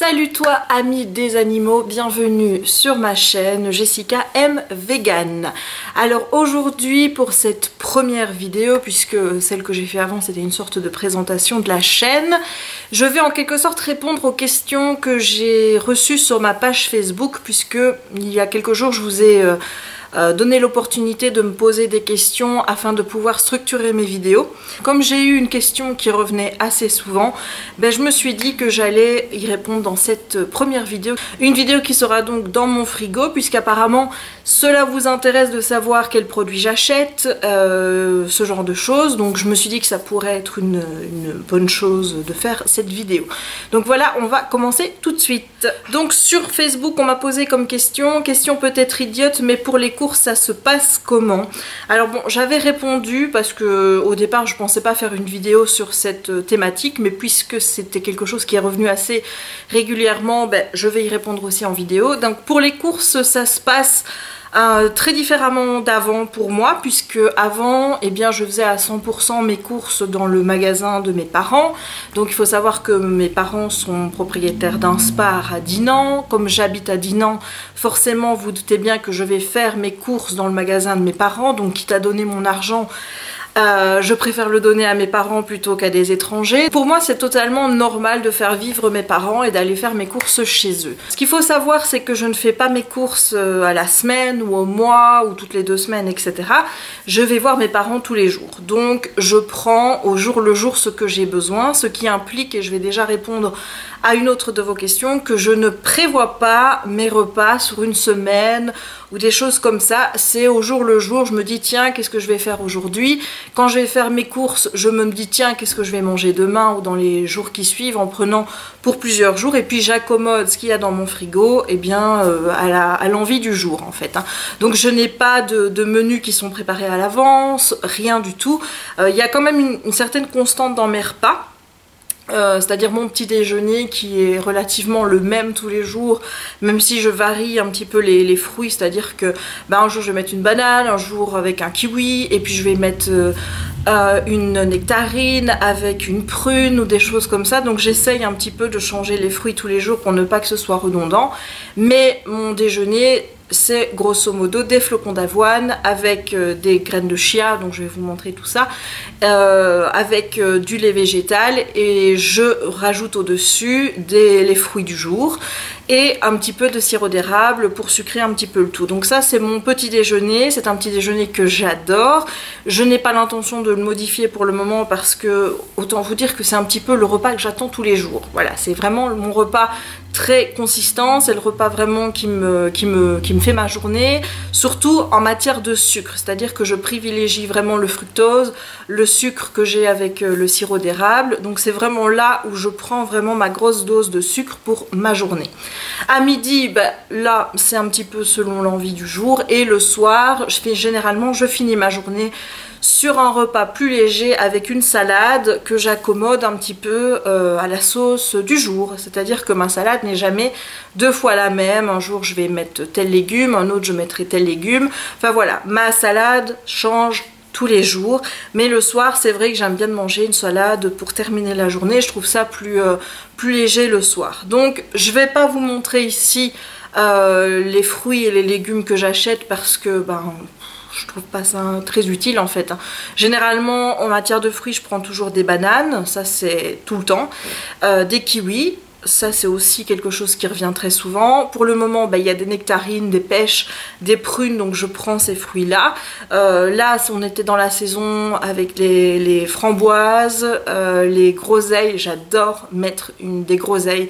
Salut toi amis des animaux, bienvenue sur ma chaîne Jessica M Vegan. Alors aujourd'hui pour cette première vidéo, puisque celle que j'ai fait avant c'était une sorte de présentation de la chaîne, je vais en quelque sorte répondre aux questions que j'ai reçues sur ma page Facebook, puisque il y a quelques jours je vous ai donner l'opportunité de me poser des questions afin de pouvoir structurer mes vidéos. Comme j'ai eu une question qui revenait assez souvent, je me suis dit que j'allais y répondre dans cette première vidéo. Une vidéo qui sera donc dans mon frigo, puisqu'apparemment cela vous intéresse de savoir quels produits j'achète, ce genre de choses. Donc je me suis dit que ça pourrait être une bonne chose de faire cette vidéo. Donc voilà, on va commencer tout de suite. Donc sur Facebook on m'a posé comme question peut-être idiote, mais pour les courses ça se passe comment? Alors bon, j'avais répondu parce que au départ je pensais pas faire une vidéo sur cette thématique, mais puisque c'était quelque chose qui est revenu assez régulièrement, je vais y répondre aussi en vidéo. Donc pour les courses ça se passe très différemment d'avant pour moi, puisque avant je faisais à 100% mes courses dans le magasin de mes parents. Donc il faut savoir que mes parents sont propriétaires d'un Spar à Dinan. Comme j'habite à Dinan, forcément vous doutez bien que je vais faire mes courses dans le magasin de mes parents, donc quitte à donner mon argent, je préfère le donner à mes parents plutôt qu'à des étrangers. Pour moi c'est totalement normal de faire vivre mes parents et d'aller faire mes courses chez eux. Ce qu'il faut savoir c'est que je ne fais pas mes courses à la semaine ou au mois ou toutes les 2 semaines, etc. Je vais voir mes parents tous les jours. Donc je prends au jour le jour ce que j'ai besoin, ce qui implique, et je vais déjà répondre à une autre de vos questions, que je ne prévois pas mes repas sur une semaine ou des choses comme ça. C'est au jour le jour, je me dis tiens qu'est-ce que je vais faire aujourd'hui. Quand je vais faire mes courses, je me dis tiens qu'est-ce que je vais manger demain ou dans les jours qui suivent, en prenant pour plusieurs jours, et puis j'accommode ce qu'il y a dans mon frigo à l'envie du jour en fait. Donc je n'ai pas de menus qui sont préparés à l'avance, rien du tout. Il y a quand même une certaine constante dans mes repas. C'est-à-dire mon petit déjeuner qui est relativement le même tous les jours, même si je varie un petit peu les fruits, c'est-à-dire que un jour je vais mettre une banane, un jour avec un kiwi, et puis je vais mettre une nectarine avec une prune ou des choses comme ça. Donc j'essaye un petit peu de changer les fruits tous les jours pour ne pas que ce soit redondant, mais mon déjeuner c'est grosso modo des flocons d'avoine avec des graines de chia, donc je vais vous montrer tout ça, avec du lait végétal, et je rajoute au-dessus les fruits du jour et un petit peu de sirop d'érable pour sucrer un petit peu le tout. Donc ça c'est mon petit déjeuner, c'est un petit déjeuner que j'adore. Je n'ai pas l'intention de le modifier pour le moment parce que autant vous dire que c'est un petit peu le repas que j'attends tous les jours. Voilà, c'est vraiment mon repas très consistant, c'est le repas vraiment qui me fait ma journée, surtout en matière de sucre, c'est-à-dire que je privilégie vraiment le fructose, le sucre que j'ai avec le sirop d'érable. Donc c'est vraiment là où je prends vraiment ma grosse dose de sucre pour ma journée. À midi, là c'est un petit peu selon l'envie du jour, et le soir généralement je finis ma journée sur un repas plus léger avec une salade que j'accommode un petit peu à la sauce du jour. C'est-à-dire que ma salade n'est jamais 2 fois la même. Un jour je vais mettre tel légume, un autre je mettrai tel légume. Enfin voilà, ma salade change tous les jours, mais le soir c'est vrai que j'aime bien manger une salade pour terminer la journée. Je trouve ça plus léger le soir. Donc je vais pas vous montrer ici les fruits et les légumes que j'achète parce que je trouve pas ça très utile en fait. Généralement en matière de fruits je prends toujours des bananes, ça c'est tout le temps, des kiwis, ça c'est aussi quelque chose qui revient très souvent. Pour le moment il y a des nectarines, des pêches, des prunes, donc je prends ces fruits là. Là on était dans la saison avec les framboises, les groseilles. J'adore mettre des groseilles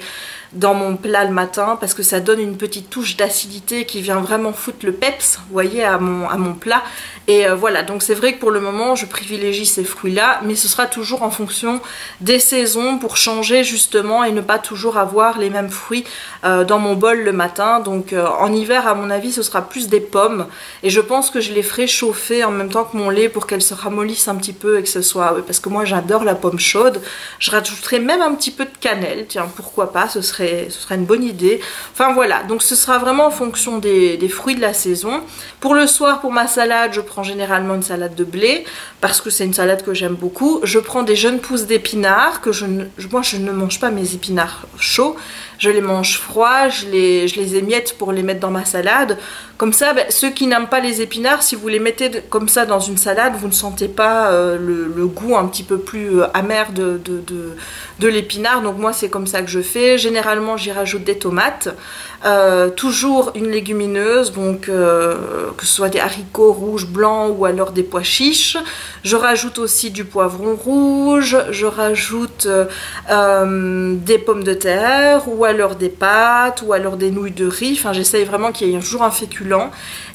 dans mon plat le matin parce que ça donne une petite touche d'acidité qui vient vraiment foutre le peps, vous voyez, à mon plat. Et voilà, donc c'est vrai que pour le moment je privilégie ces fruits là, mais ce sera toujours en fonction des saisons pour changer justement et ne pas toujours avoir les mêmes fruits dans mon bol le matin. Donc en hiver à mon avis ce sera plus des pommes, et je pense que je les ferai chauffer en même temps que mon lait pour qu'elles se ramollissent un petit peu et que ce soit, parce que moi j'adore la pomme chaude. Je rajouterai même un petit peu de cannelle, tiens pourquoi pas, ce serait serait une bonne idée. Enfin voilà, donc ce sera vraiment en fonction des fruits de la saison. Pour le soir, pour ma salade, je prends généralement une salade de blé parce que c'est une salade que j'aime beaucoup. Je prends des jeunes pousses d'épinards que moi je ne mange pas mes épinards chauds. Je les mange froids, je les émiette pour les mettre dans ma salade. Comme ça, ceux qui n'aiment pas les épinards, si vous les mettez comme ça dans une salade, vous ne sentez pas le goût un petit peu plus amer de l'épinard. Donc moi, c'est comme ça que je fais. Généralement, j'y rajoute des tomates. Toujours une légumineuse, donc que ce soit des haricots rouges, blancs ou alors des pois chiches. Je rajoute aussi du poivron rouge, je rajoute des pommes de terre ou alors des pâtes ou alors des nouilles de riz. Enfin, j'essaye vraiment qu'il y ait toujours un féculent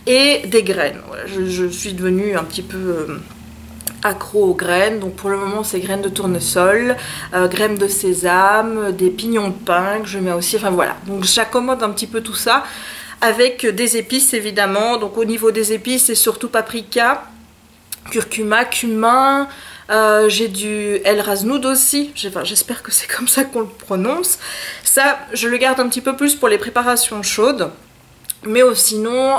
et des graines. Voilà, je suis devenue un petit peu accro aux graines, donc pour le moment c'est graines de tournesol, graines de sésame, des pignons de pin que je mets aussi, enfin voilà, donc j'accommode un petit peu tout ça avec des épices évidemment. Donc au niveau des épices c'est surtout paprika, curcuma, cumin, j'ai du El Raznoud aussi, j'espère que c'est comme ça qu'on le prononce. Ça je le garde un petit peu plus pour les préparations chaudes. Mais sinon,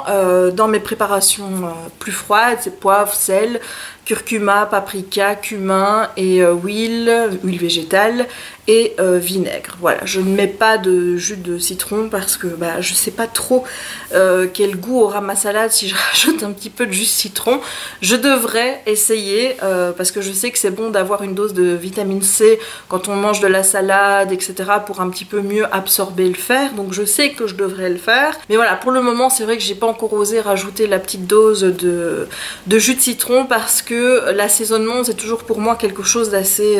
dans mes préparations plus froides, c'est poivre, sel, curcuma, paprika, cumin et huile végétale et vinaigre. Voilà, je ne mets pas de jus de citron parce que je sais pas trop quel goût aura ma salade si je rajoute un petit peu de jus de citron. Je devrais essayer parce que je sais que c'est bon d'avoir une dose de vitamine C quand on mange de la salade, etc. pour un petit peu mieux absorber le fer. Donc je sais que je devrais le faire. Mais voilà, pour le moment, c'est vrai que j'ai pas encore osé rajouter la petite dose de jus de citron parce que l'assaisonnement, c'est toujours pour moi quelque chose d'assez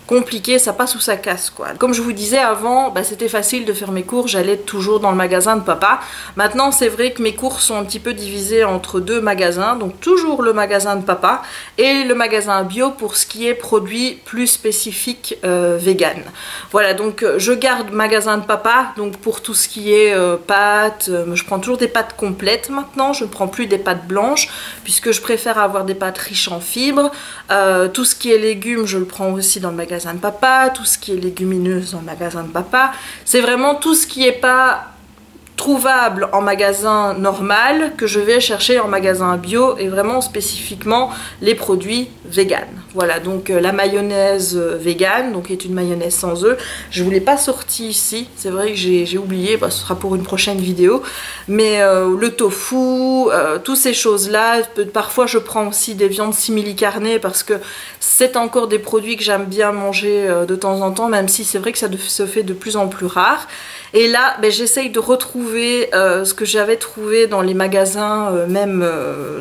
compliqué, ça passe ou ça casse quoi. Comme je vous disais avant, c'était facile de faire mes courses, j'allais toujours dans le magasin de papa. Maintenant c'est vrai que mes courses sont un petit peu divisées entre deux magasins, donc toujours le magasin de papa et le magasin bio pour ce qui est produits plus spécifiques vegan. Voilà, donc je garde magasin de papa, donc pour tout ce qui est pâtes, je prends toujours des pâtes complètes maintenant, je ne prends plus des pâtes blanches puisque je préfère avoir des pâtes riches en fibres. Tout ce qui est légumes, je le prends aussi dans le magasin de papa, tout ce qui est légumineuse dans le magasin de papa. C'est vraiment tout ce qui n'est pas trouvable en magasin normal que je vais chercher en magasin bio et vraiment spécifiquement les produits vegan. Voilà, donc la mayonnaise vegan, donc est une mayonnaise sans œufs. Je ne vous l'ai pas sortie ici, c'est vrai que j'ai oublié, ce sera pour une prochaine vidéo. Mais le tofu, toutes ces choses-là, parfois je prends aussi des viandes simili-carnées parce que c'est encore des produits que j'aime bien manger de temps en temps, même si c'est vrai que ça se fait de plus en plus rare. Et là, j'essaye de retrouver ce que j'avais trouvé dans les magasins, même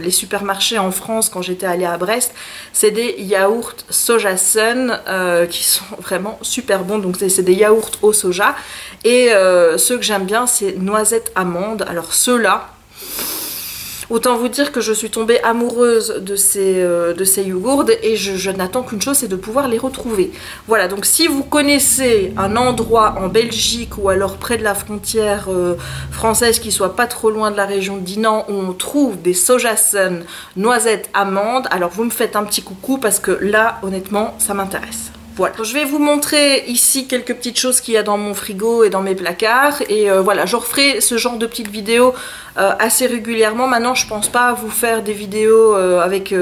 les supermarchés en France quand j'étais allée à Brest. C'est des yaourts soja sun qui sont vraiment super bons. Donc c'est des yaourts au soja. Et ceux que j'aime bien, c'est noisettes amandes. Alors ceux-là, autant vous dire que je suis tombée amoureuse de ces yogourts et je n'attends qu'une chose, c'est de pouvoir les retrouver. Voilà, donc si vous connaissez un endroit en Belgique ou alors près de la frontière française qui soit pas trop loin de la région de Dinan où on trouve des soja sun, noisettes, amandes, alors vous me faites un petit coucou parce que là, honnêtement, ça m'intéresse. Voilà, je vais vous montrer ici quelques petites choses qu'il y a dans mon frigo et dans mes placards et voilà, je referai ce genre de petites vidéos assez régulièrement. Maintenant je pense pas vous faire des vidéos avec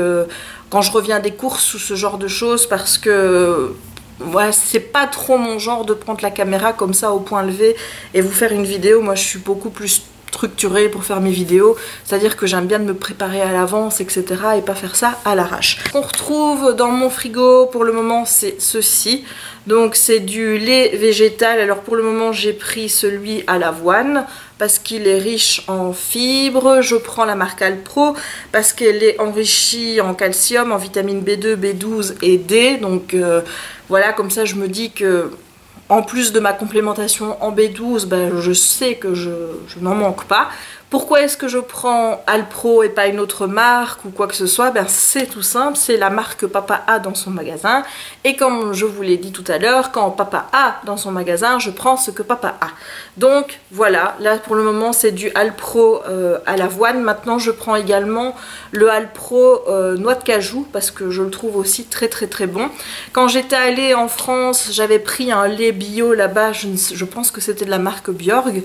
quand je reviens des courses ou ce genre de choses parce que voilà, c'est pas trop mon genre de prendre la caméra comme ça au point levé et vous faire une vidéo. Moi je suis beaucoup plus structurée pour faire mes vidéos, c'est-à-dire que j'aime bien de me préparer à l'avance, etc. et pas faire ça à l'arrache. Ce qu'on retrouve dans mon frigo pour le moment, c'est ceci. Donc c'est du lait végétal. Alors pour le moment, j'ai pris celui à l'avoine parce qu'il est riche en fibres. Je prends la marque Alpro parce qu'elle est enrichie en calcium, en vitamine B2, B12 et D. Donc voilà, comme ça je me dis que en plus de ma complémentation en B12, je sais que je n'en manque pas. Pourquoi est-ce que je prends Alpro et pas une autre marque ou quoi que ce soit? Ben, c'est tout simple, c'est la marque que papa a dans son magasin. Et comme je vous l'ai dit tout à l'heure, quand papa a dans son magasin, je prends ce que papa a. Donc voilà, là pour le moment c'est du Alpro à l'avoine. Maintenant je prends également le Alpro noix de cajou parce que je le trouve aussi très bon. Quand j'étais allée en France, j'avais pris un lait bio là-bas, je pense que c'était de la marque Bjorg,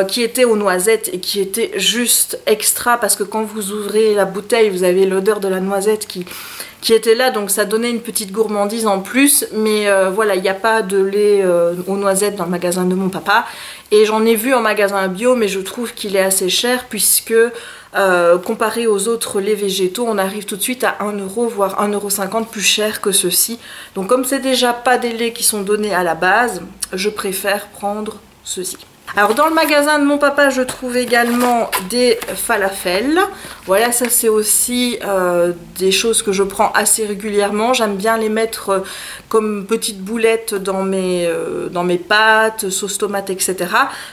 qui était aux noisettes et qui était juste extra parce que quand vous ouvrez la bouteille, vous avez l'odeur de la noisette qui était là, donc ça donnait une petite gourmandise en plus. Mais voilà, il n'y a pas de lait aux noisettes dans le magasin de mon papa. Et j'en ai vu en magasin bio, mais je trouve qu'il est assez cher puisque comparé aux autres laits végétaux, on arrive tout de suite à 1 euro, voire 1,50 € plus cher que ceux-ci. Donc comme c'est déjà pas des laits qui sont donnés à la base, je préfère prendre ceux-ci. Alors dans le magasin de mon papa, je trouve également des falafels. Voilà, ça c'est aussi des choses que je prends assez régulièrement. J'aime bien les mettre comme petites boulettes dans mes pâtes, sauce tomate, etc.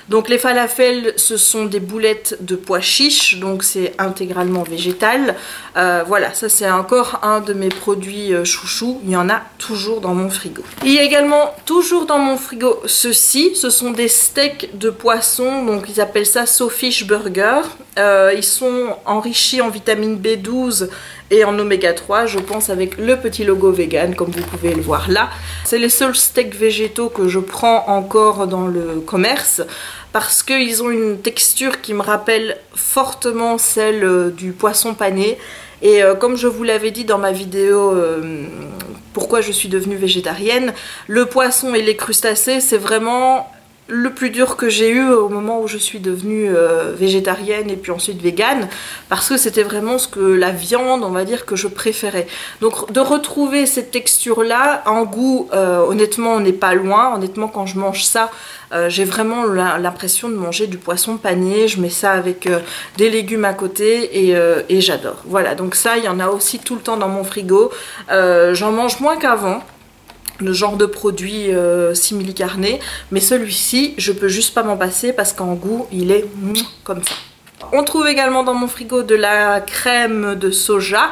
Donc les falafels, ce sont des boulettes de pois chiches, donc c'est intégralement végétal. Voilà, ça c'est encore un de mes produits chouchous. Il y en a toujours dans mon frigo. Il y a également toujours dans mon frigo ceci. Ce sont des steaks de poisson, donc ils appellent ça Sawfish Burger. Ils sont enrichis en vitamine B12 et en oméga 3, je pense, avec le petit logo vegan comme vous pouvez le voir là. C'est les seuls steaks végétaux que je prends encore dans le commerce parce qu'ils ont une texture qui me rappelle fortement celle du poisson pané. Et comme je vous l'avais dit dans ma vidéo pourquoi je suis devenue végétarienne, le poisson et les crustacés c'est vraiment le plus dur que j'ai eu au moment où je suis devenue végétarienne et puis ensuite végane, parce que c'était vraiment la viande, on va dire, que je préférais. Donc de retrouver cette texture là en goût, honnêtement on n'est pas loin. Honnêtement quand je mange ça, j'ai vraiment l'impression de manger du poisson pané. Je mets ça avec des légumes à côté et j'adore. Voilà, donc ça il y en a aussi tout le temps dans mon frigo. J'en mange moins qu'avant, le genre de produit simili-carné, mais celui-ci je peux juste pas m'en passer parce qu'en goût il est comme ça. On trouve également dans mon frigo de la crème de soja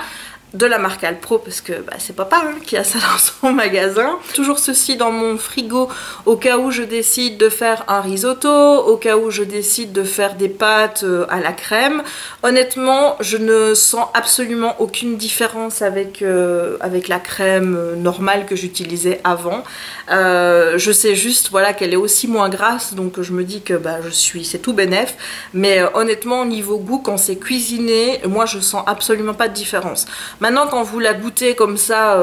de la marque Alpro parce que c'est papa qui a ça dans son magasin. Toujours ceci dans mon frigo au cas où je décide de faire un risotto, au cas où je décide de faire des pâtes à la crème. Honnêtement, je ne sens absolument aucune différence avec la crème normale que j'utilisais avant. Je sais juste voilà qu'elle est aussi moins grasse, donc je me dis que c'est tout bénef. Mais honnêtement, niveau goût, quand c'est cuisiné, moi je sens absolument pas de différence. Maintenant quand vous la goûtez comme ça,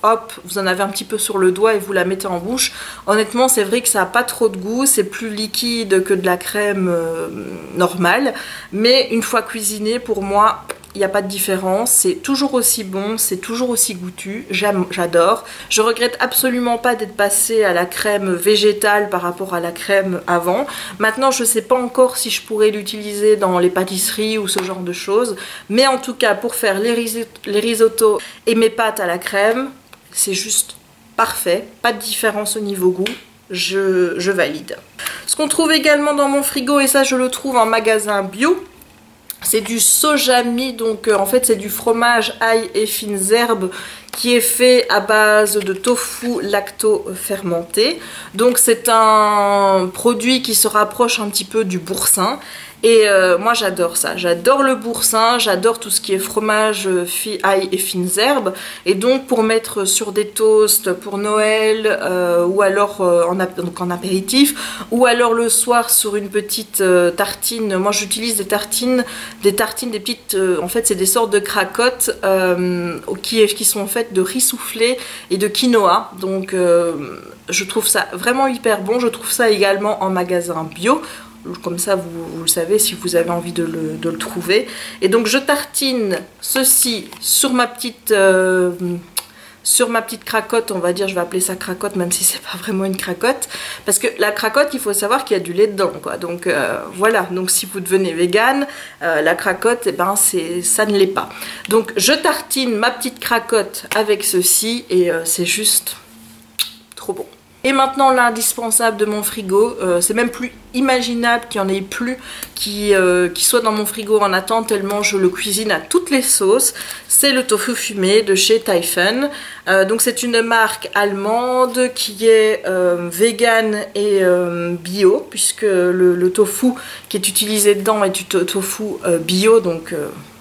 hop, vous en avez un petit peu sur le doigt et vous la mettez en bouche, honnêtement c'est vrai que ça n'a pas trop de goût, c'est plus liquide que de la crème normale, mais une fois cuisiné, pour moi il n'y a pas de différence, c'est toujours aussi bon, c'est toujours aussi goûtu, j'adore. Je regrette absolument pas d'être passée à la crème végétale par rapport à la crème avant. Maintenant je sais pas encore si je pourrais l'utiliser dans les pâtisseries ou ce genre de choses, mais en tout cas pour faire les risottos et mes pâtes à la crème, c'est juste parfait, pas de différence au niveau goût. Je valide. Ce qu'on trouve également dans mon frigo, et ça je le trouve en magasin bio, c'est du sojami, donc en fait c'est du fromage, ail et fines herbes qui est fait à base de tofu lacto-fermenté. Donc c'est un produit qui se rapproche un petit peu du boursin. Et moi j'adore ça, j'adore le boursin, j'adore tout ce qui est fromage, ail et fines herbes. Et donc pour mettre sur des toasts pour Noël, ou alors en apéritif, ou alors le soir sur une petite tartine. Moi j'utilise des tartines, des petites, en fait c'est des sortes de cracottes qui sont faites de riz soufflé et de quinoa. Donc je trouve ça vraiment hyper bon, je trouve ça également en magasin bio. Comme ça vous le savez si vous avez envie de le trouver. Et donc je tartine ceci sur ma petite cracotte, on va dire, je vais appeler ça cracotte même si c'est pas vraiment une cracotte, parce que la cracotte il faut savoir qu'il y a du lait dedans quoi. Donc voilà, donc si vous devenez vegan, la cracotte ça ne l'est pas. Donc je tartine ma petite cracotte avec ceci et c'est juste trop bon. Et maintenant l'indispensable de mon frigo, c'est même plus imaginable qu'il n'y en ait plus qui soit dans mon frigo en attente tellement je le cuisine à toutes les sauces. C'est le tofu fumé de chez Typhon. Donc c'est une marque allemande qui est vegan et bio, puisque le tofu qui est utilisé dedans est du tofu bio, donc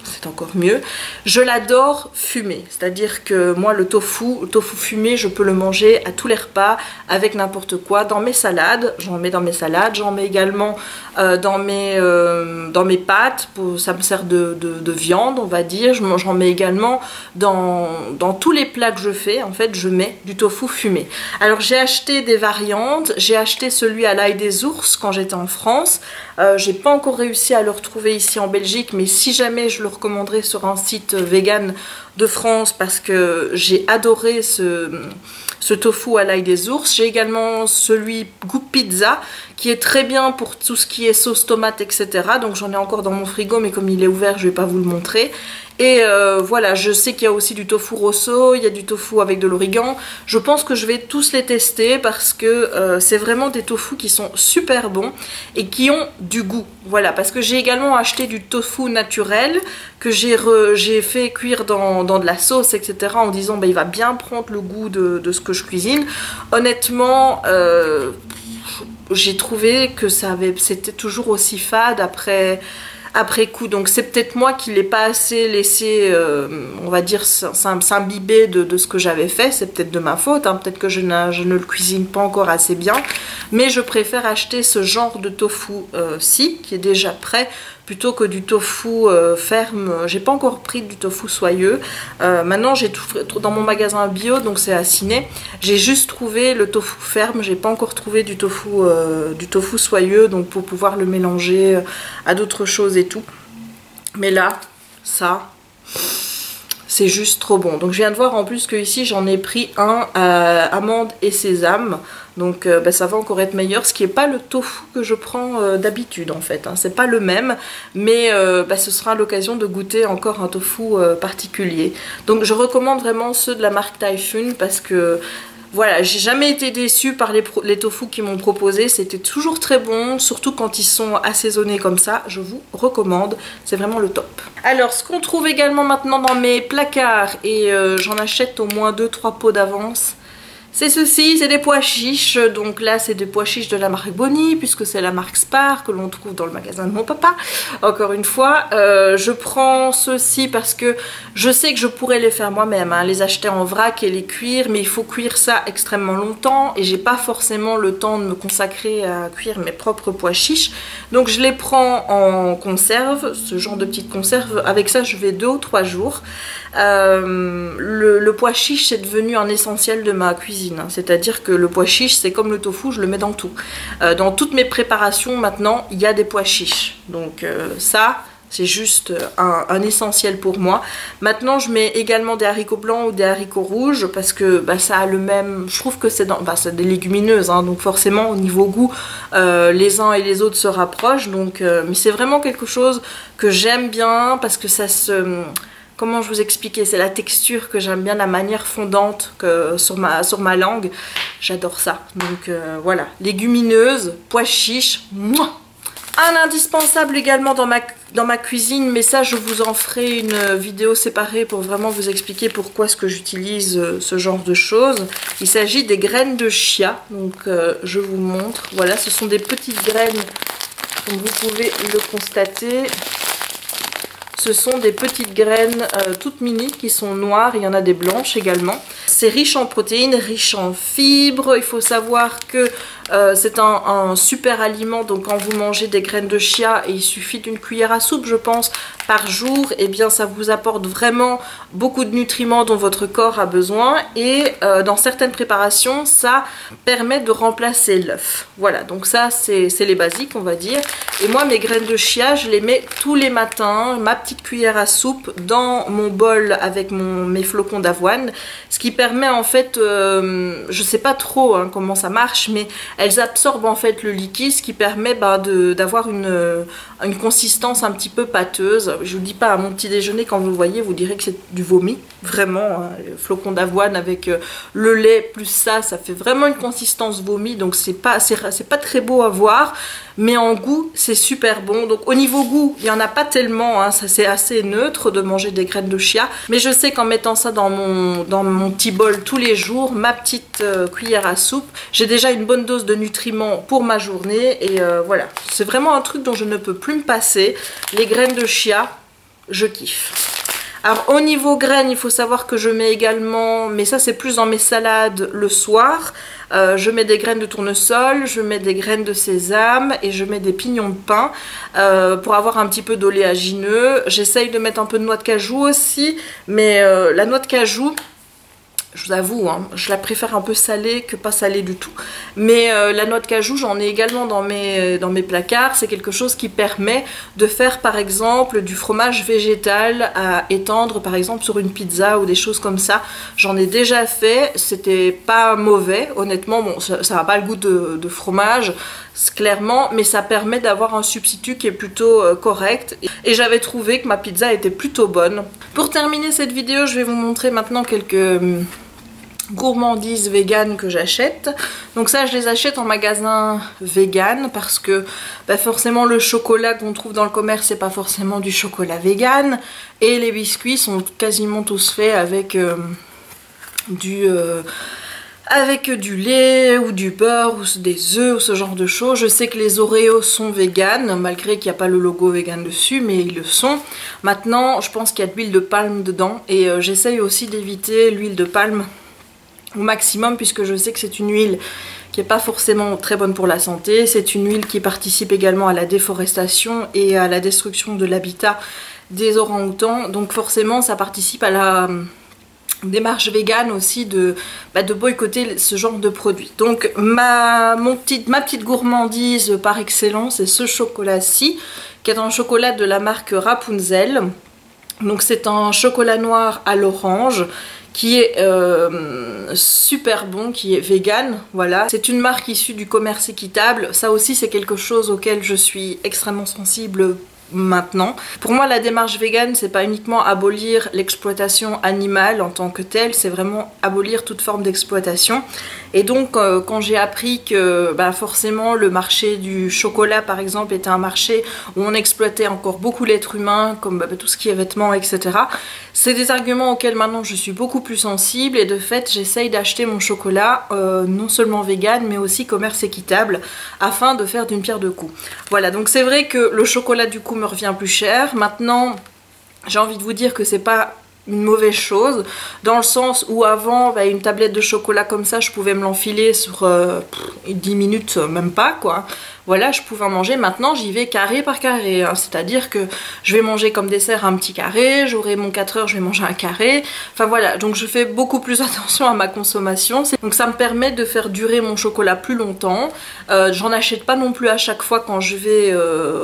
c'est encore mieux. Je l'adore fumé, c'est-à-dire que moi le tofu fumé, je peux le manger à tous les repas avec n'importe quoi, dans mes salades, j'en mets dans mes salades, j'en mets également dans mes pâtes, ça me sert de viande on va dire, j'en mets également dans tous les plats que je fais, en fait je mets du tofu fumé. Alors j'ai acheté des variantes, j'ai acheté celui à l'ail des ours quand j'étais en France, j'ai pas encore réussi à le retrouver ici en Belgique, mais si jamais je le recommanderais sur un site vegan de France parce que j'ai adoré ce tofu à l'ail des ours. J'ai également celui goût pizza qui est très bien pour tout ce qui est sauce tomate etc. Donc j'en ai encore dans mon frigo, mais comme il est ouvert je vais pas vous le montrer. Et voilà, je sais qu'il y a aussi du tofu rosso, il y a du tofu avec de l'origan. Je pense que je vais tous les tester parce que c'est vraiment des tofu qui sont super bons et qui ont du goût. Voilà, parce que j'ai également acheté du tofu naturel que j'ai fait cuire dans de la sauce, etc. en disant bah, il va bien prendre le goût de ce que je cuisine. Honnêtement, j'ai trouvé que c'était toujours aussi fade après coup, donc c'est peut-être moi qui l'ai pas assez laissé, on va dire, s'imbiber de ce que j'avais fait, c'est peut-être de ma faute, hein. Peut-être que je ne le cuisine pas encore assez bien, mais je préfère acheter ce genre de tofu-ci, qui est déjà prêt, plutôt que du tofu ferme. J'ai pas encore pris du tofu soyeux. Maintenant j'ai tout dans mon magasin bio, donc c'est à Ciné. J'ai juste trouvé le tofu ferme, j'ai pas encore trouvé du tofu soyeux, donc pour pouvoir le mélanger à d'autres choses et tout. Mais là, ça, c'est juste trop bon. Donc je viens de voir en plus que ici j'en ai pris un à amande et sésame. Donc bah, ça va encore être meilleur, ce qui n'est pas le tofu que je prends d'habitude en fait, hein. C'est pas le même, mais bah, ce sera l'occasion de goûter encore un tofu particulier. Donc je recommande vraiment ceux de la marque Typhon parce que voilà, j'ai jamais été déçue par les tofu qu'ils m'ont proposé, c'était toujours très bon, surtout quand ils sont assaisonnés comme ça, je vous recommande, c'est vraiment le top. Alors ce qu'on trouve également maintenant dans mes placards, et j'en achète au moins 2-3 pots d'avance, c'est ceci, c'est des pois chiches. Donc là c'est des pois chiches de la marque Bonnie, puisque c'est la marque Spar que l'on trouve dans le magasin de mon papa. Encore une fois, je prends ceux-ci parce que je sais que je pourrais les faire moi-même, hein, les acheter en vrac et les cuire, mais il faut cuire ça extrêmement longtemps et j'ai pas forcément le temps de me consacrer à cuire mes propres pois chiches. Donc je les prends en conserve, ce genre de petite conserve. Avec ça je vais 2 ou 3 jours. Le pois chiche c'est devenu un essentiel de ma cuisine, c'est-à-dire que le pois chiche c'est comme le tofu, je le mets dans tout. Dans toutes mes préparations maintenant il y a des pois chiches, donc ça c'est juste un essentiel pour moi. Maintenant je mets également des haricots blancs ou des haricots rouges parce que bah, ça a le même, je trouve que c'est des légumineuses, hein, donc forcément au niveau goût les uns et les autres se rapprochent, donc mais c'est vraiment quelque chose que j'aime bien parce que ça se... Comment je vous expliquer, c'est la texture que j'aime bien, la manière fondante que sur ma langue, j'adore ça. Donc voilà, légumineuses, pois chiches, mouah. Un indispensable également dans ma cuisine, mais ça je vous en ferai une vidéo séparée pour vraiment vous expliquer pourquoi est-ce que j'utilise ce genre de choses. Il s'agit des graines de chia, donc je vous montre. Voilà, ce sont des petites graines, comme vous pouvez le constater. Ce sont des petites graines toutes mini qui sont noires, il y en a des blanches également. C'est riche en protéines, riche en fibres. Il faut savoir que c'est un super aliment, donc quand vous mangez des graines de chia, et il suffit d'une cuillère à soupe je pense par jour, et bien ça vous apporte vraiment beaucoup de nutriments dont votre corps a besoin, et dans certaines préparations ça permet de remplacer l'œuf. Voilà, donc ça c'est les basiques on va dire. Et moi mes graines de chia je les mets tous les matins, ma petite cuillère à soupe dans mon bol avec mes flocons d'avoine, ce qui permet en fait, je sais pas trop hein, comment ça marche, mais elles absorbent en fait le liquide, ce qui permet d'avoir une consistance un petit peu pâteuse. Je vous dis pas à mon petit déjeuner, quand vous le voyez vous direz que c'est du vomi. vraiment, hein, le flocon d'avoine avec le lait plus ça fait vraiment une consistance vomi, donc c'est pas très beau à voir, mais en goût c'est super bon. Donc au niveau goût il y en a pas tellement, hein, ça c'est assez neutre de manger des graines de chia, mais je sais qu'en mettant ça dans mon petit bol tous les jours, ma petite cuillère à soupe, j'ai déjà une bonne dose de nutriments pour ma journée. Et voilà, c'est vraiment un truc dont je ne peux plus me passer. Les graines de chia, je kiffe. Alors au niveau graines, il faut savoir que je mets également, mais ça c'est plus dans mes salades le soir, je mets des graines de tournesol, je mets des graines de sésame et je mets des pignons de pain pour avoir un petit peu d'oléagineux. J'essaye de mettre un peu de noix de cajou aussi, mais la noix de cajou, je vous avoue, hein, je la préfère un peu salée que pas salée du tout. Mais la noix de cajou, j'en ai également dans mes placards. C'est quelque chose qui permet de faire par exemple du fromage végétal à étendre par exemple sur une pizza ou des choses comme ça. J'en ai déjà fait, c'était pas mauvais, honnêtement. Bon, ça n'a pas le goût de fromage, clairement, mais ça permet d'avoir un substitut qui est plutôt correct. Et j'avais trouvé que ma pizza était plutôt bonne. Pour terminer cette vidéo, je vais vous montrer maintenant quelques gourmandises véganes que j'achète. Donc ça je les achète en magasin vegan parce que bah forcément le chocolat qu'on trouve dans le commerce c'est pas forcément du chocolat vegan, et les biscuits sont quasiment tous faits avec du lait ou du beurre ou des œufs ou ce genre de choses. Je sais que les Oreos sont vegan malgré qu'il n'y a pas le logo vegan dessus, mais ils le sont. Maintenant je pense qu'il y a de l'huile de palme dedans, et j'essaye aussi d'éviter l'huile de palme au maximum puisque je sais que c'est une huile qui n'est pas forcément très bonne pour la santé. C'est une huile qui participe également à la déforestation et à la destruction de l'habitat des orang-outans, donc forcément ça participe à la démarche végane aussi de boycotter ce genre de produits. Donc ma petite gourmandise par excellence, c'est ce chocolat-ci qui est un chocolat de la marque Rapunzel. Donc c'est un chocolat noir à l'orange qui est super bon, qui est vegan, voilà. C'est une marque issue du commerce équitable. Ça aussi c'est quelque chose auquel je suis extrêmement sensible maintenant. Pour moi la démarche végane c'est pas uniquement abolir l'exploitation animale en tant que telle, c'est vraiment abolir toute forme d'exploitation. Et donc quand j'ai appris que forcément le marché du chocolat par exemple était un marché où on exploitait encore beaucoup l'être humain, comme tout ce qui est vêtements, etc. C'est des arguments auxquels maintenant je suis beaucoup plus sensible, et de fait j'essaye d'acheter mon chocolat non seulement vegan mais aussi commerce équitable afin de faire d'une pierre deux coups. Voilà, donc c'est vrai que le chocolat du coup me revient plus cher. Maintenant j'ai envie de vous dire que c'est pas une mauvaise chose, dans le sens où avant une tablette de chocolat comme ça je pouvais me l'enfiler sur 10 minutes, même pas quoi. Voilà, je pouvais en manger. Maintenant j'y vais carré par carré, hein. C'est-à-dire que je vais manger comme dessert un petit carré, j'aurai mon 4 heures, je vais manger un carré, enfin voilà, donc je fais beaucoup plus attention à ma consommation. Donc ça me permet de faire durer mon chocolat plus longtemps. J'en achète pas non plus à chaque fois quand je vais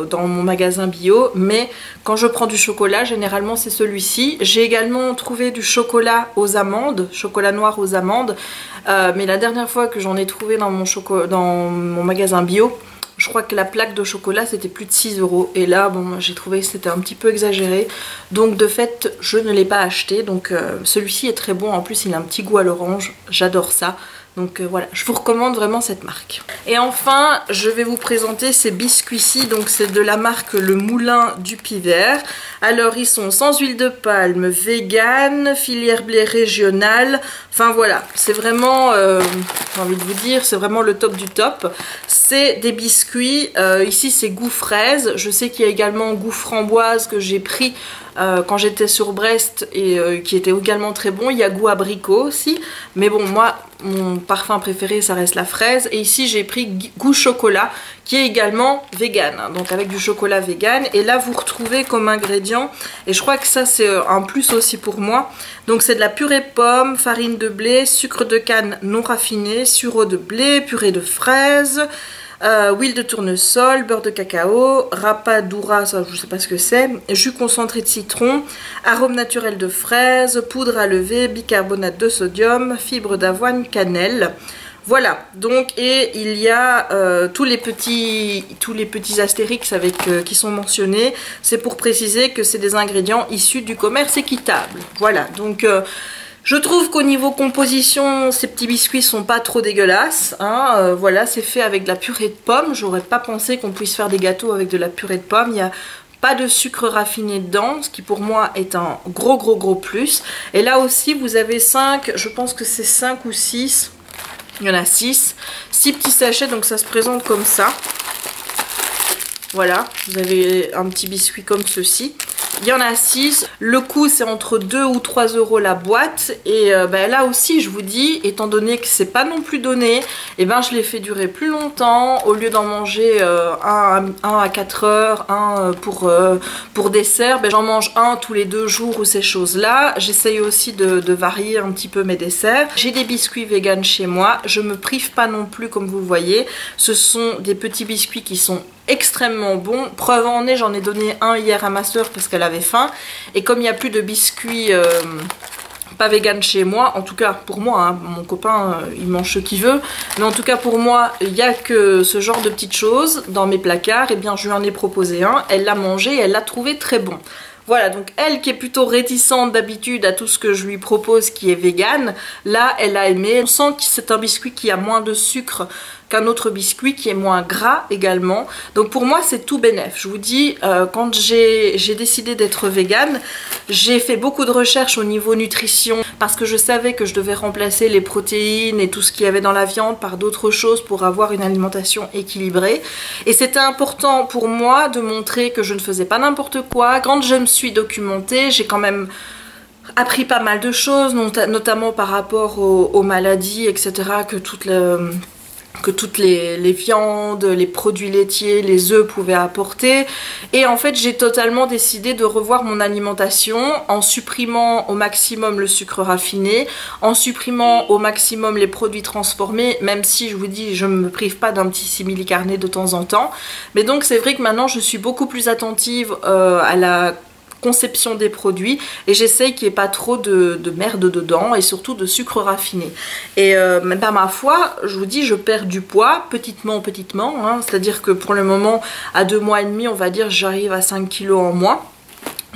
dans mon magasin bio, mais quand je prends du chocolat généralement c'est celui-ci. J'ai également trouvé du chocolat aux amandes, chocolat noir aux amandes, mais la dernière fois que j'en ai trouvé dans mon magasin bio, je crois que la plaque de chocolat c'était plus de 6 €, et là bon j'ai trouvé que c'était un petit peu exagéré, donc de fait je ne l'ai pas acheté. Donc celui-ci est très bon, en plus il a un petit goût à l'orange, j'adore ça. Donc voilà, je vous recommande vraiment cette marque. Et enfin, je vais vous présenter ces biscuits-ci. Donc c'est de la marque Le Moulin du Pivert. Alors ils sont sans huile de palme, vegan, filière blé régionale. Enfin voilà, c'est vraiment, j'ai envie de vous dire, c'est vraiment le top du top. C'est des biscuits, ici c'est goût fraise. Je sais qu'il y a également goût framboise que j'ai pris quand j'étais sur Brest et qui était également très bon. Il y a goût abricot aussi, mais bon moi mon parfum préféré ça reste la fraise, et ici j'ai pris goût chocolat qui est également vegan, hein, donc avec du chocolat vegan. Et là vous retrouvez comme ingrédient, et je crois que ça c'est un plus aussi pour moi, donc c'est de la purée de pommes, farine de blé, sucre de canne non raffiné, sureau de blé, purée de fraises, huile de tournesol, beurre de cacao, rapadura, ça je sais pas ce que c'est, jus concentré de citron, arôme naturel de fraise, poudre à lever, bicarbonate de sodium, fibre d'avoine, cannelle. Voilà, donc, et il y a tous les petits astérix avec, qui sont mentionnés. C'est pour préciser que c'est des ingrédients issus du commerce équitable. Voilà, donc je trouve qu'au niveau composition, ces petits biscuits sont pas trop dégueulasses. Hein. Voilà, c'est fait avec de la purée de pommes. J'aurais pas pensé qu'on puisse faire des gâteaux avec de la purée de pommes. Il y a pas de sucre raffiné dedans, ce qui pour moi est un gros plus. Et là aussi, vous avez 5, je pense que c'est 5 ou 6. Il y en a 6 petits sachets, donc ça se présente comme ça. Voilà, vous avez un petit biscuit comme ceci. Il y en a 6. Le coût, c'est entre 2 ou 3 euros la boîte. Et ben là aussi, je vous dis, étant donné que c'est pas non plus donné, et ben je les fais durer plus longtemps. Au lieu d'en manger un à 4 heures, un pour dessert, ben j'en mange un tous les 2 jours ou ces choses-là. J'essaye aussi de varier un petit peu mes desserts. J'ai des biscuits vegan chez moi. Je me prive pas non plus, comme vous voyez. Ce sont des petits biscuits qui sont extrêmement bon. Preuve en est, j'en ai donné un hier à ma soeur parce qu'elle avait faim. Et comme il n'y a plus de biscuits pas vegan chez moi, en tout cas pour moi, hein, mon copain il mange ce qu'il veut, mais en tout cas pour moi, il n'y a que ce genre de petites choses dans mes placards. Et bien je lui en ai proposé un, elle l'a mangé et elle l'a trouvé très bon. Voilà, donc elle qui est plutôt réticente d'habitude à tout ce que je lui propose qui est vegan, là elle a aimé. On sent que c'est un biscuit qui a moins de sucre qu'un autre biscuit, qui est moins gras également. Donc pour moi c'est tout bénef. Je vous dis, quand j'ai décidé d'être vegan, j'ai fait beaucoup de recherches au niveau nutrition parce que je savais que je devais remplacer les protéines et tout ce qu'il y avait dans la viande par d'autres choses pour avoir une alimentation équilibrée. Et c'était important pour moi de montrer que je ne faisais pas n'importe quoi. Quand je me suis documentée, j'ai quand même appris pas mal de choses, notamment par rapport aux maladies, etc. que toutes les viandes, les produits laitiers, les œufs pouvaient apporter. Et en fait, j'ai totalement décidé de revoir mon alimentation en supprimant au maximum le sucre raffiné, en supprimant au maximum les produits transformés, même si je vous dis, je ne me prive pas d'un petit simili carné de temps en temps. Mais donc, c'est vrai que maintenant, je suis beaucoup plus attentive à la conception des produits et j'essaye qu'il n'y ait pas trop de merde dedans et surtout de sucre raffiné. Et même par ma foi, je vous dis, je perds du poids petitement, hein, c'est-à-dire que pour le moment, à 2 mois et demi, on va dire, j'arrive à 5 kilos en moins.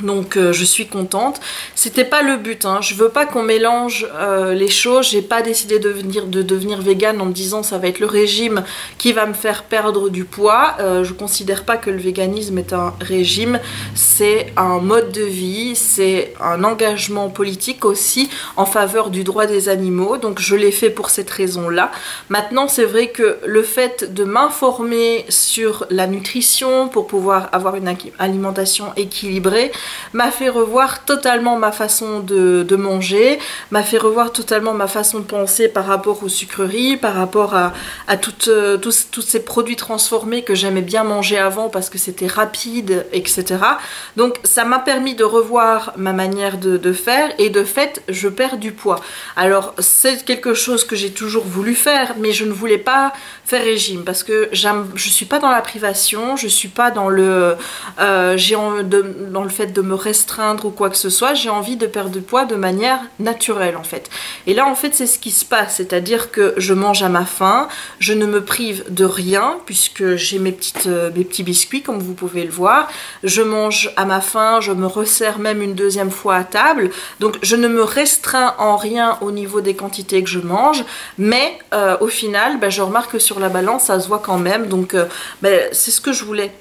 Donc je suis contente. C'était pas le but, hein. Je veux pas qu'on mélange les choses. J'ai pas décidé de devenir végane en me disant ça va être le régime qui va me faire perdre du poids. Je considère pas que le véganisme est un régime, c'est un mode de vie, c'est un engagement politique aussi en faveur du droit des animaux. Donc je l'ai fait pour cette raison-là. Maintenant c'est vrai que le fait de m'informer sur la nutrition pour pouvoir avoir une alimentation équilibrée m'a fait revoir totalement ma façon de manger, m'a fait revoir totalement ma façon de penser par rapport aux sucreries, par rapport à tous ces produits transformés que j'aimais bien manger avant parce que c'était rapide, etc. Donc ça m'a permis de revoir ma manière de faire et de fait je perds du poids. Alors c'est quelque chose que j'ai toujours voulu faire, mais je ne voulais pas faire régime parce que je suis pas dans la privation, je suis pas dans le dans le fait de me restreindre ou quoi que ce soit. J'ai envie de perdre du poids de manière naturelle en fait. Et là en fait c'est ce qui se passe, c'est-à-dire que je mange à ma faim, je ne me prive de rien puisque j'ai mes petits biscuits comme vous pouvez le voir, je mange à ma faim, je me resserre même une deuxième fois à table, donc je ne me restreins en rien au niveau des quantités que je mange, mais au final je remarque que sur la balance ça se voit quand même, donc c'est ce que je voulais,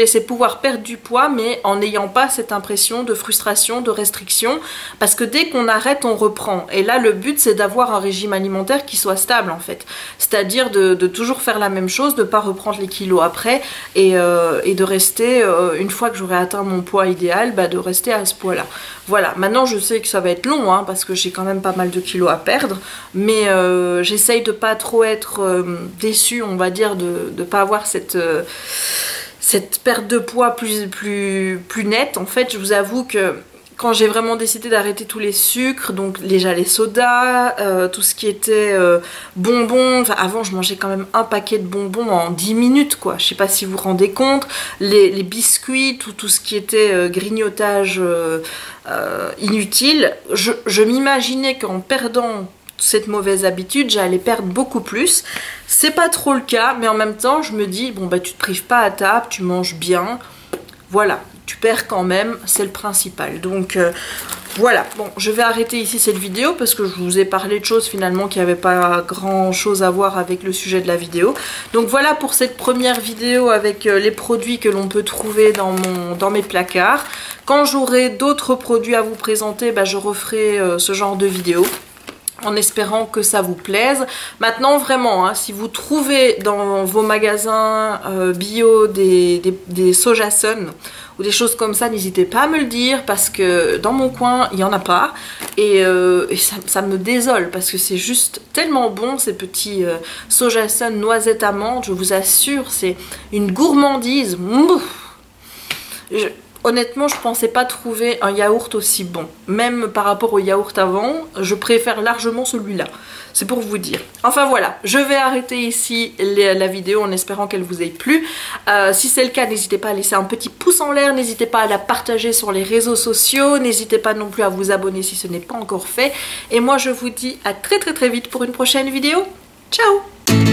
c'est pouvoir perdre du poids mais en n'ayant pas cette impression de frustration, de restriction, parce que dès qu'on arrête on reprend. Et là le but c'est d'avoir un régime alimentaire qui soit stable en fait, c'est-à-dire de toujours faire la même chose, de ne pas reprendre les kilos après et de rester, une fois que j'aurai atteint mon poids idéal, de rester à ce poids là. Voilà, maintenant je sais que ça va être long hein, parce que j'ai quand même pas mal de kilos à perdre, mais j'essaye de pas trop être déçue, on va dire, de pas avoir cette perte de poids plus nette. En fait je vous avoue que quand j'ai vraiment décidé d'arrêter tous les sucres, donc déjà les sodas, tout ce qui était bonbons, enfin avant je mangeais quand même un paquet de bonbons en 10 minutes quoi, je sais pas si vous vous rendez compte, les biscuits, tout ce qui était grignotage inutile, je m'imaginais qu'en perdant cette mauvaise habitude, j'allais perdre beaucoup plus. C'est pas trop le cas, mais en même temps je me dis bon bah tu te prives pas à table, tu manges bien, voilà, tu perds quand même, c'est le principal. Donc voilà, bon, je vais arrêter ici cette vidéo parce que je vous ai parlé de choses finalement qui n'avaient pas grand chose à voir avec le sujet de la vidéo. Donc voilà pour cette première vidéo avec les produits que l'on peut trouver dans mes placards. Quand j'aurai d'autres produits à vous présenter, bah, je referai ce genre de vidéo, en espérant que ça vous plaise. Maintenant vraiment, hein, si vous trouvez dans vos magasins bio des Sojasun ou des choses comme ça, n'hésitez pas à me le dire parce que dans mon coin il n'y en a pas et ça me désole parce que c'est juste tellement bon ces petits Sojasun noisette amande, je vous assure c'est une gourmandise. Honnêtement, je pensais pas trouver un yaourt aussi bon. Même par rapport au yaourt avant, je préfère largement celui-là. C'est pour vous dire. Enfin voilà, je vais arrêter ici la vidéo en espérant qu'elle vous ait plu. Si c'est le cas, n'hésitez pas à laisser un petit pouce en l'air. N'hésitez pas à la partager sur les réseaux sociaux. N'hésitez pas non plus à vous abonner si ce n'est pas encore fait. Et moi, je vous dis à très vite pour une prochaine vidéo. Ciao!